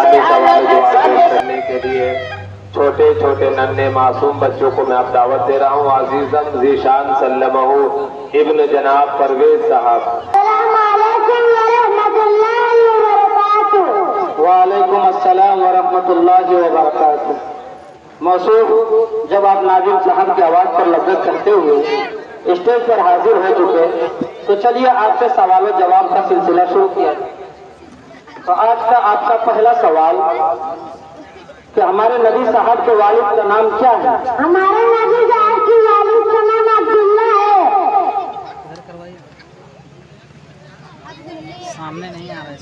اپنے سوال جواب پیش کرنے کے لیے چھوٹے چھوٹے ننھے معصوم بچوں کو میں اب دعوت دے رہا ہوں. عزیزم ذیشان سلمہ ابن جناب پرویز صاحب. السلام علیکم ورحمۃ اللہ وبرکاتہ. وعلیکم السلام ورحمۃ اللہ وبرکاتہ. موصوف جب آپ ناظم صاحب کی آواز پر لبیک کرتے ہوئے اسٹیج پر حاضر ہو چکے تو چلیے آپ سے سوال و جواب کا سلسلہ شروع کیا. تو آج کا آپ کا پہلا سوال کہ ہمارے نبی صاحب کے والد کا نام کیا ہے؟ ہمارے نبی صاحب کی والد کا نام عبداللہ ہے. سامنے نہیں آ رہا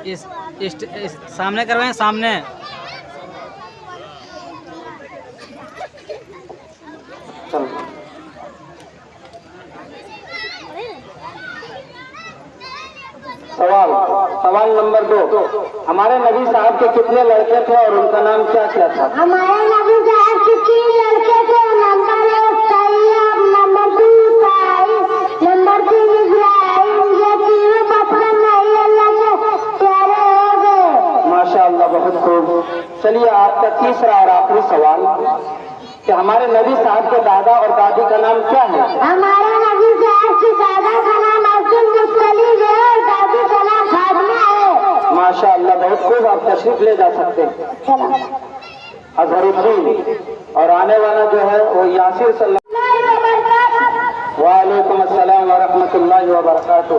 اس سامنے کروائیں سامنے. سوال نمبر 2. ہمارے نبی صاحب کے کتنے لڑکے تھے اور ان کا نام کیا کیا تھا؟ ہمارے نبی صاحب کے 3 لڑکے تھے. نمبر 1 طیب، نمبر 2 طاہر، نمبر 3 ابراہیم. یہ تینوں پسند نہیں اللہ کے پیارے ہو گئے. ماشاء اللہ، بہت خوب. چلیے آپ کا تیسرا اور آخری سوال کہ ہمارے نبی صاحب کے دادا اور دادی کا نام کیا ہے؟ ہمارے نبی صاحب کے دادا کا نام عبد المطلب ہے اور دادی کا نام فاطمہ ہے. ماشاء اللہ، بہت خوب. آپ تشریف لے جا سکتے ہیں. اظہر الدین اور آنے والا جو ہے وہ یاسر صلی اللہ. وعلیکم السلام ورحمۃ اللہ وبرکاتہ.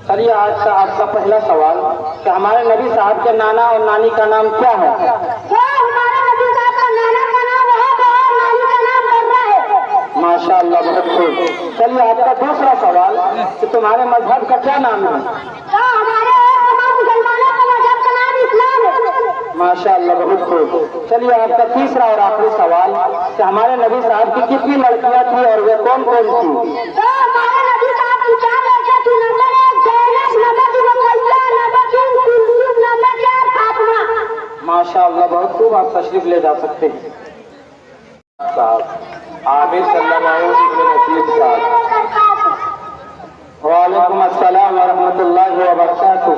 چلیے آج کا آپ کا پہلا سوال کہ ہمارے نبی صاحب کے نانا اور نانی کا نام کیا ہے؟ ہمارے نبی صاحب کا نانا کا نام ہے اور نانی کا نام برہ ہے. ماشاء اللہ، بہت خوب. چلیے آپ کا دوسرا سوال کہ تمہارے مذہب کا کیا نام ہے؟ ہمارے تمام مسلمانوں کا مذہب کا نام اسلام ہے. ماشاء اللہ، بہت خوب. چلیے آپ کا تیسرا اور آخری سوال کہ ہمارے نبی صاحب کی کتنی لڑکیاں تھیں اور وہ کون کون تھیں؟ ہمارے نبی صاحب کی 4 لڑکیاں تھیں. Number 1 Zainab, number 2 Ruqayya, number 3 Kulsoom, number 4 Fatima. ماشاء اللہ، بہت خوب. آپ تشریف لے جا سکتے ہیں. صاحب عامر سلمہ ابن نصیر صاحب. وعلیکم السلام ورحمۃ اللہ وبرکاتہ.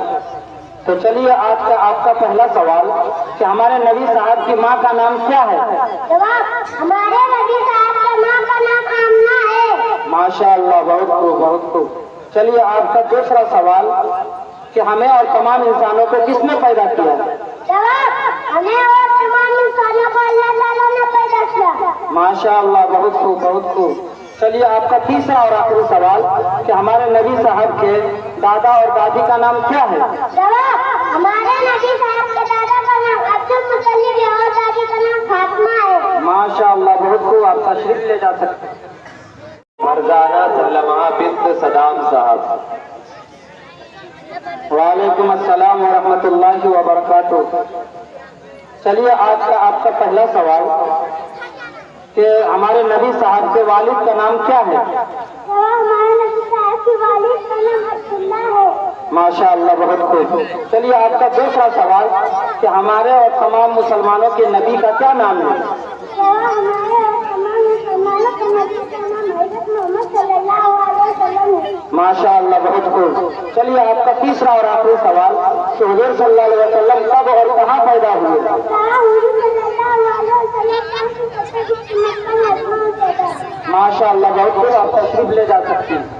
تو چلیے آج کا آپ کا پہلا سوال کہ ہمارے نبی صاحب کی ماں کا نام کیا ہے؟ جواب: ہمارے نبی صاحب کا ماں کا نام آمنہ ہے. ماشاء اللہ، بہت خوب بہت خوب. چلیے آپ کا دوسرا سوال کہ ہمیں اور تمام انسانوں کو کس نے پیدا کیا؟ جواب: ہمیں اور تمام انسانوں کو اللہ تعالیٰ نے پیدا کیا. ماشاء اللہ، بہت خوب بہت خوب. چلیے آپ کا تیسرا اور آخری سوال کہ ہمارے نبی صاحب کے دادا اور دادی کا نام کیا ہے؟ جواب: ہمارے نبی صاحب کے دادا کا نام عبد المطلب ہے اور دادی کا نام فاطمہ ہے. ماشاء اللہ، بہت خوب. آپ تشریف لے جا سکتے ہیں. فرزانہ سلمہ بنت صدام صاحب. وعلیکم السلام ورحمۃ اللہ وبرکاتہ. چلیے آج کا آپ کا پہلا سوال کہ ہمارے نبی صاحب کے والد کا نام کیا ہے؟ ہمارے نبی صاحب کے والد کا نام عبداللہ ہے. ماشاء اللہ، بہت خوب. چلیے آپ کا دوسرا سوال کہ ہمارے اور تمام مسلمانوں کے نبی کا کیا نام ہے؟ ہمارے اور تمام مسلمانوں کے نبی کا نام حضرت محمد صلی اللہ علیہ وسلم ہے. ماشاء اللہ، بہت خوب. چلیے آپ کا تیسرا اور آخری سوال کہ حضور صلی اللہ علیہ وسلم کب اور کہاں پیدا ہوئے؟ ماشاء اللہ، بہت خوب. آپ تشریف لے جا سکتے ہیں.